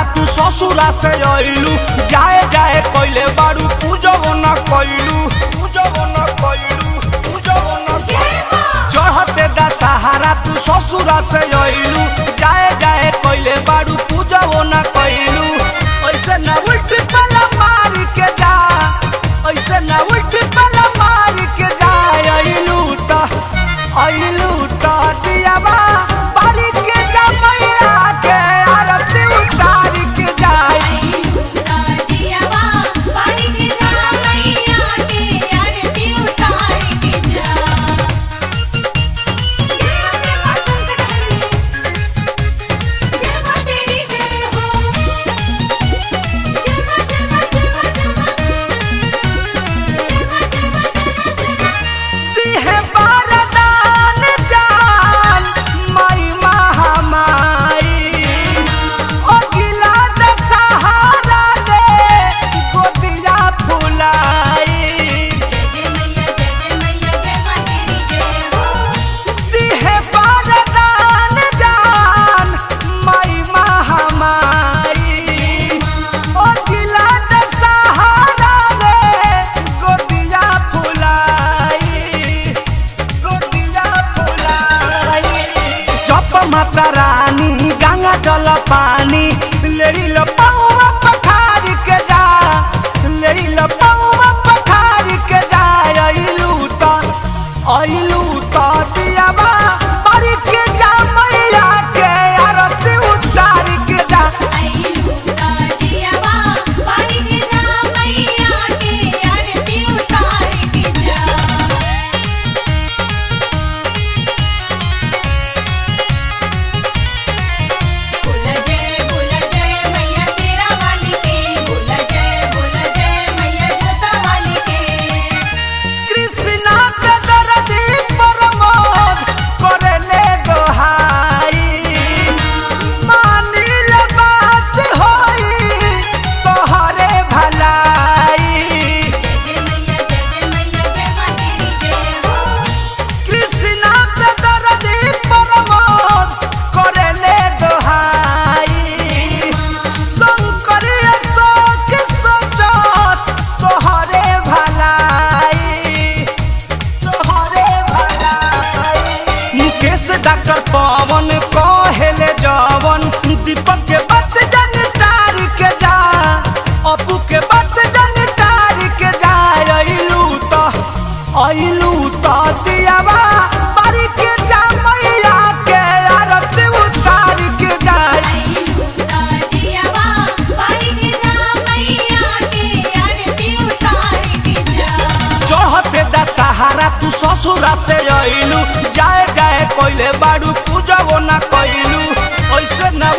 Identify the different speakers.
Speaker 1: सहारा तू ससुरा से आइलू जाए जाए कोइले बारू पूजो न कोइलू चढ़ते दा सहारा तू ससुरा से आइलू जाए जाए कोइले बारू पूजो न कोइलू ऐसे न उल्टी पला मार के जा ऐसे न उल्टी पला मार के जा आइलू ता दियावा बारी के जा मैया के आरती उतार के जाए
Speaker 2: आइलू ता दियावा बारी के जा मैया के आरती उतार के जा देवा के पसंद करने देवा तेरी जय हो
Speaker 1: दिहे बारदान जान माई महामाई ओ गिला द सहारा ले गोदिया फुलाई
Speaker 2: जय मैया देवा तेरी जय हो
Speaker 1: दिहे बारदान जान माई महामाई ओ गिला द सहारा ले गोदिया फुलाई जप माता रानी गंगा जल पानी ले लो पौवा पखार के जा ले लो पौवा पखार के जा आइलू ता दियावा बारी के जा मैया के आरती उतार के जा
Speaker 2: आइलू ता दियावा बारी के जा मैया के आरती उतार के जा बोला जय मैया तेरा वाली के बोला जय मैया जोता वाली के
Speaker 1: कृष्णा पे दर्दी प्रमोद करले दोहाई मानिल बात होई तोहरे भलाई
Speaker 2: जय मैया देवा तेरी जय हो
Speaker 1: कृष्णा पे दर्दी प्रमोद करले दोहाई शंकर अशोक सोचस तोहरे भलाई मुकेश डॉक्टर पवन कहेले जवन दीपक के बात जन तार के जा अपू के बात जन तार के जा आइलू ता दियावा बारी के जा मैया के आरती उतार के जा
Speaker 2: आइलू ता दियावा बारी के जा मैया के आरती उतार के जा
Speaker 1: चढ़ते दा सहारा तू ससुरा से आइलू जाए जाए कोइले बारू पूजो न कोइलू ऐसे न